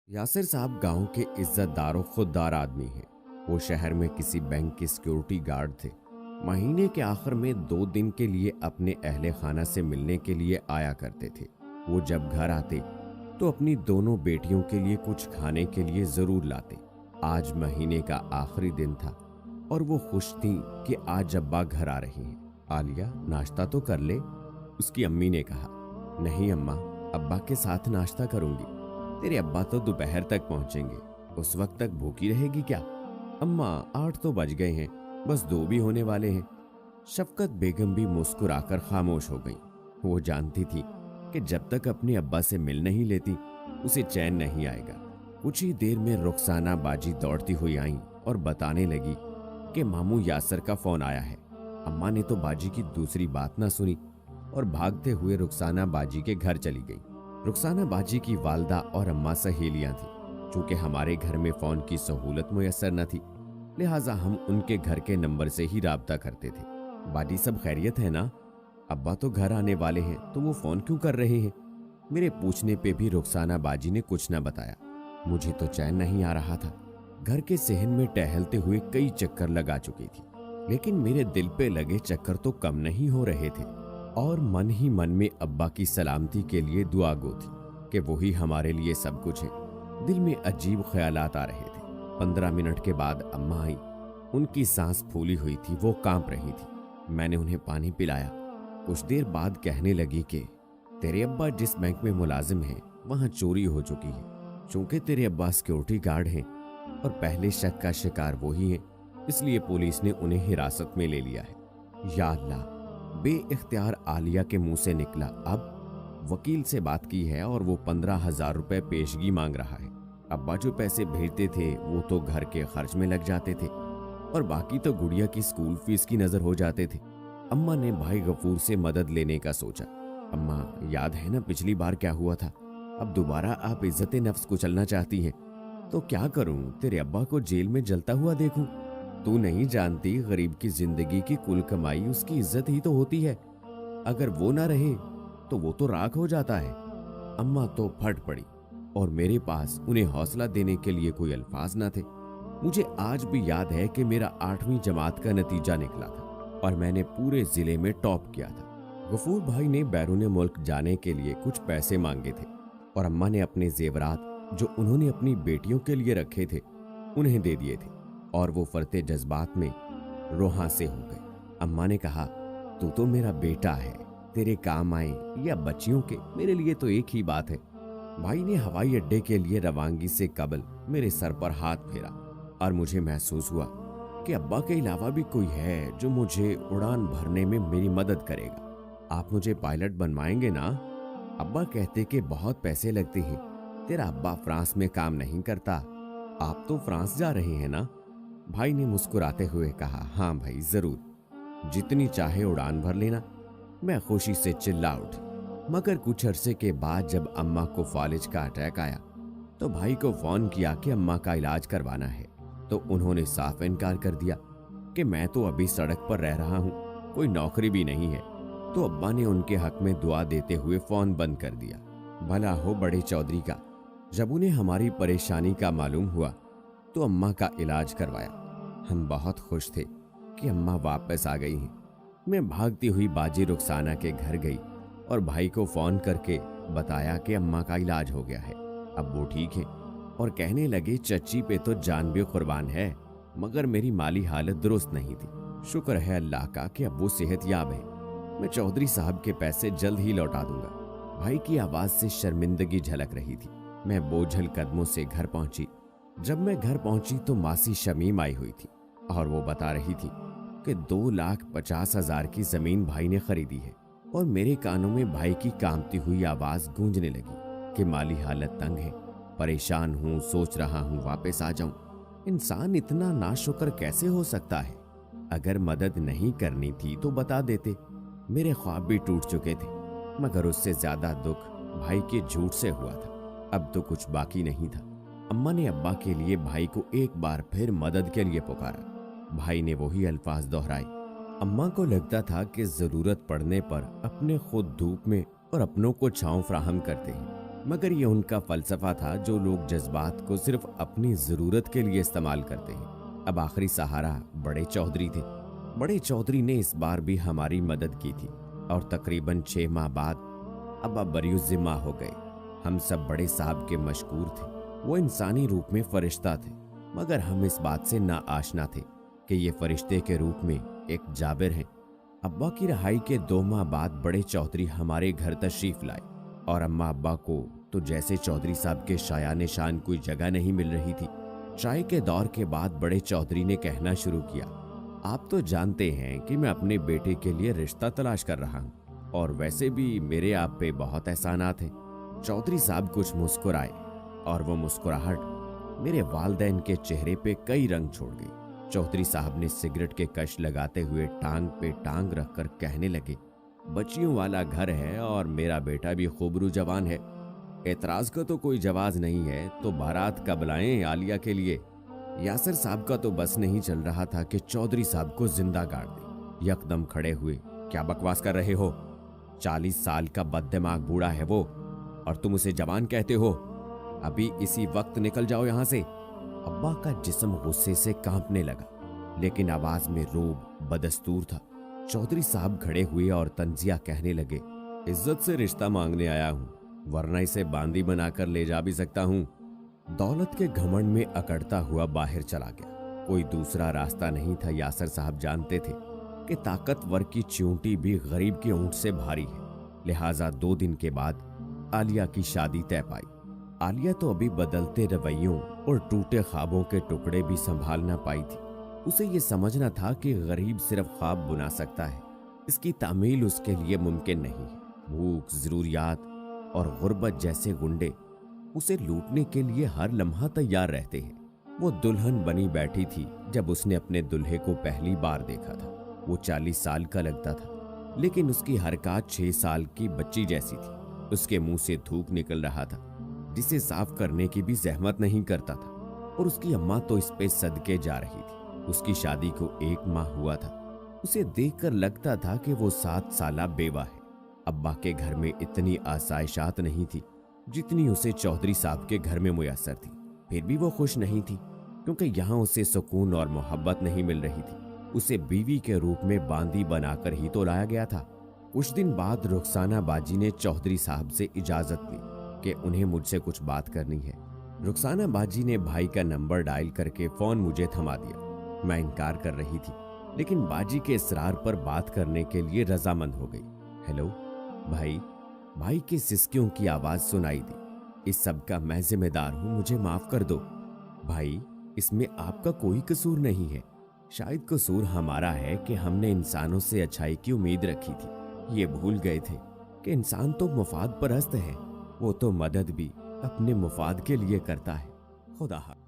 यासिर साहब गांव के इज्जतदार और खुददार आदमी हैं। वो शहर में किसी बैंक के सिक्योरिटी गार्ड थे। महीने के आखिर में 2 दिन के लिए अपने अहले खाना से मिलने के लिए आया करते थे। वो जब घर आते तो अपनी दोनों बेटियों के लिए कुछ खाने के लिए जरूर लाते। आज महीने का आखिरी दिन था और वो खुश थी कि आज अब्बा घर आ रहे हैं। आलिया, नाश्ता तो कर ले, उसकी अम्मी ने कहा। नहीं अम्मा, अब्बा के साथ नाश्ता करूंगी। तेरे अब्बा तो दोपहर तक पहुंचेंगे, उस वक्त तक भूखी रहेगी क्या? अम्मा, 8 तो बज गए हैं, बस 2 भी होने वाले हैं। शफकत बेगम भी मुस्कुराकर खामोश हो गई। वो जानती थी कि जब तक अपने अब्बा से मिल नहीं लेती उसे चैन नहीं आएगा। कुछ ही देर में रुखसाना बाजी दौड़ती हुई आई और बताने लगी कि मामू यासर का फोन आया है। अम्मा ने तो बाजी की दूसरी बात ना सुनी और भागते हुए रुखसाना बाजी के घर चली गई। रुखसाना बाजी की वालदा और अम्मा सहेलियां थी। चूंकि हमारे घर में फोन की सहूलत मुयस्सर न थी, लिहाजा हम उनके घर के नंबर से ही राब्ता करते थे। बाजी, सब खैरियत है ना? अब्बा तो घर आने वाले हैं तो वो फोन क्यों कर रहे हैं? मेरे पूछने पे भी रुखसाना बाजी ने कुछ न बताया। मुझे तो चैन नहीं आ रहा था। घर के सहन में टहलते हुए कई चक्कर लगा चुकी थी, लेकिन मेरे दिल पे लगे चक्कर तो कम नहीं हो रहे थे और मन ही मन में अब्बा की सलामती के लिए दुआ गो थी कि वही हमारे लिए सब कुछ है। दिल में अजीब ख्यालात आ रहे थे। 15 मिनट के बाद अम्मा आई। उनकी सांस फूली हुई थी, वो कांप रही थी। मैंने उन्हें पानी पिलाया। कुछ देर बाद कहने लगी कि तेरे अब्बा जिस बैंक में मुलाजिम हैं वहां चोरी हो चुकी है। चूंकि तेरे अब्बा सिक्योरिटी गार्ड हैं और पहले शक का शिकार वही है, इसलिए पुलिस ने उन्हें हिरासत में ले लिया है। या अल्लाह, बेइख्तियार आलिया के मुंह से निकला। अब वकील से बात की है और वो 15,000 रुपए पेशगी मांग रहा है। अब्बा जो पैसे भेजते थे वो तो घर के खर्च में लग जाते थे और बाकी तो गुड़िया की स्कूल फीस की नजर हो जाते थे। अम्मा ने भाई गफूर से मदद लेने का सोचा। अम्मा, याद है ना पिछली बार क्या हुआ था? अब दोबारा आप इज्जत नफ्स कुचलना चाहती हैं तो क्या करूं? तेरे अब्बा को जेल में जलता हुआ देखूं? तू नहीं जानती, गरीब की जिंदगी की कुल कमाई उसकी इज्जत ही तो होती है। अगर वो ना रहे तो वो तो राख हो जाता है। अम्मा तो फट पड़ी और मेरे पास उन्हें हौसला देने के लिए कोई अल्फाज ना थे। मुझे आज भी याद है कि मेरा 8वीं जमात का नतीजा निकला था और मैंने पूरे जिले में टॉप किया था। गफूर भाई ने बैरून मुल्क जाने के लिए कुछ पैसे मांगे थे और अम्मा ने अपने जेवरात जो उन्होंने अपनी बेटियों के लिए रखे थे उन्हें दे दिए थे और वो फरते जज्बात में रोहा से हो गए। अम्मा ने कहा, तू तो मेरा बेटा है, तेरे काम आए या बच्चियों के, मेरे लिए तो एक ही बात है। भाई ने हवाई अड्डे के लिए रवानगी से कबल मेरे सर पर हाथ फेरा और मुझे महसूस हुआ कि अब्बा के अलावा भी कोई है जो मुझे उड़ान भरने में मेरी मदद करेगा। आप मुझे पायलट बनवाएंगे ना? अब्बा कहते कि बहुत पैसे लगते हैं, तेरा अब्बा फ्रांस में काम नहीं करता। आप तो फ्रांस जा रहे हैं ना? भाई ने मुस्कुराते हुए कहा, हाँ भाई, जरूर, जितनी चाहे उड़ान भर लेना। मैं खुशी से चिल्ला उठी। मगर कुछ अरसे के बाद जब अम्मा को फालिज का अटैक आया तो भाई को फोन किया कि अम्मा का इलाज करवाना है, तो उन्होंने साफ इनकार कर दिया कि मैं तो अभी सड़क पर रह रहा हूँ, कोई नौकरी भी नहीं है। तो अब्बा ने उनके हक में दुआ देते हुए फोन बंद कर दिया। भला हो बड़े चौधरी का। जब उन्हें हमारी परेशानी का मालूम हुआ तो अम्मा का इलाज करवाया। हम बहुत खुश थे कि अम्मा वापस आ गई हैं। मैं भागती हुई बाजी रुखसाना के घर गई और भाई को फोन करके बताया कि अम्मा का इलाज हो गया है, अब वो ठीक है। और कहने लगे, चच्ची पे तो जान भी कुर्बान है, मगर मेरी माली हालत दुरुस्त नहीं थी। शुक्र है अल्लाह का कि अब वो सेहतयाब है। मैं चौधरी साहब के पैसे जल्द ही लौटा दूंगा। भाई की आवाज से शर्मिंदगी झलक रही थी। मैं बोझल कदमों से घर पहुंची। जब मैं घर पहुंची तो मासी शमीम आई हुई थी और वो बता रही थी कि 2,50,000 की जमीन भाई ने खरीदी है। और मेरे कानों में भाई की कांपती हुई आवाज गूंजने लगी कि माली हालत तंग है, परेशान हूं, सोच रहा हूं वापस आ जाऊं। इंसान इतना नाशुक्र कैसे हो सकता है? अगर मदद नहीं करनी थी तो बता देते। मेरे ख्वाब भी टूट चुके थे, मगर उससे ज्यादा दुख भाई के झूठ से हुआ था। अब तो कुछ बाकी नहीं था। अम्मा ने अब्बा के लिए भाई को एक बार फिर मदद के लिए पुकारा। भाई ने वही अल्फाज दोहराए। अम्मा को लगता था कि जरूरत पड़ने पर अपने खुद धूप में और अपनों को छांव फ्राहम करते हैं, मगर ये उनका फलसफा था जो लोग जज्बात को सिर्फ अपनी जरूरत के लिए इस्तेमाल करते हैं। अब आखिरी सहारा बड़े चौधरी थे। बड़े चौधरी ने इस बार भी हमारी मदद की थी और तकरीबन 6 माह बाद अब बरियुज़िम्मा हो गए। हम सब बड़े साहब के मशकूर थे। वो इंसानी रूप में फरिश्ता थे, मगर हम इस बात से ना आशना थे कि ये फरिश्ते के रूप में एक जाबिर हैं। अब्बा की रहाई के 2 माह बाद बड़े चौधरी हमारे घर तशरीफ लाए और अम्मा अब्बा को तो जैसे चौधरी साहब के शायान शान कोई जगह नहीं मिल रही थी। चाय के दौर के बाद बड़े चौधरी ने कहना शुरू किया, आप तो जानते हैं कि मैं अपने बेटे के लिए रिश्ता तलाश कर रहा हूँ और वैसे भी मेरे आप पे बहुत एहसानात हैं। चौधरी साहब कुछ मुस्कुराए और वो मुस्कुराहट मेरे वालिदैन के चेहरे पे कई रंग छोड़ गई। चौधरी साहब ने सिगरेट के कश लगाते हुए टांग पे टांग रखकर कहने लगे, बच्चियों वाला घर है और मेरा बेटा भी खूबरू जवान है। एतराज का तो कोई जवाज नहीं है, तो बारात कब लाएं आलिया के लिए। यासर साहब का तो बस नहीं चल रहा था कि चौधरी साहब को जिंदा गाड़ दे। यकदम खड़े हुए, क्या बकवास कर रहे हो? 40 साल का बददिमाग बूढ़ा है वो और तुम उसे जवान कहते हो? अभी इसी वक्त निकल जाओ यहाँ से। अब्बा का जिस्म गुस्से से कांपने लगा, लेकिन आवाज में रोब बदस्तूर था। चौधरी साहब खड़े हुए और तंजिया कहने लगे, इज्जत से रिश्ता मांगने आया हूँ, वरना इसे बांदी बनाकर ले जा भी सकता हूँ। दौलत के घमंड में अकड़ता हुआ बाहर चला गया। कोई दूसरा रास्ता नहीं था। यासर साहब जानते थे कि ताकतवर की च्यूंटी भी गरीब के ऊंट से भारी है, लिहाजा 2 दिन के बाद आलिया की शादी तय पाई। आलिया तो अभी बदलते रवैयों और टूटे ख्वाबों के टुकड़े भी संभाल ना पाई थी। उसे ये समझना था कि गरीब सिर्फ ख्वाब बुना सकता है, इसकी तामील उसके लिए मुमकिन नहीं है। भूख, जरूरियात और गुर्बत जैसे गुंडे उसे लूटने के लिए हर लम्हा तैयार रहते हैं। वो दुल्हन बनी बैठी थी जब उसने अपने दुल्हे को पहली बार देखा था। वो 40 साल का लगता था, लेकिन उसकी हरकत 6 साल की बच्ची जैसी थी। उसके मुंह से थूक निकल रहा था, जिसे साफ करने की भी जहमत नहीं करता था, और उसकी अम्मा तो इस पे सदके जा रही थी। उसकी शादी को 1 माह हुआ था। उसे देखकर लगता था कि वो 7 साला बेवा है। अब्बा के घर में इतनी आसाइशात नहीं थी जितनी उसे चौधरी साहब के घर में मुयस्सर थी। फिर भी वो खुश नहीं थी, क्योंकि यहाँ उसे सुकून और मोहब्बत नहीं मिल रही थी। उसे बीवी के रूप में बांदी बनाकर ही तो लाया गया था। कुछ दिन बाद रुखसाना बाजी ने चौधरी साहब से इजाजत ली कि उन्हें मुझसे कुछ बात करनी है। रुखसाना बाजी ने भाई का नंबर डायल करके फोन मुझे थमा दिया। मैं इनकार कर रही थी, लेकिन बाजी के इसरार पर बात करने के लिए रजामंद हो गई। हेलो भाई। भाई की सिसकियों की आवाज सुनाई दी। इस सब का मैं जिम्मेदार हूं, मुझे माफ कर दो। भाई, इसमें आपका कोई कसूर नहीं है। शायद कसूर हमारा है कि हमने इंसानों से अच्छाई की उम्मीद रखी थी। ये भूल गए थे कि इंसान तो मुफाद परस्त है। वो तो मदद भी अपने मुफाद के लिए करता है। खुदा हाफ़िज़।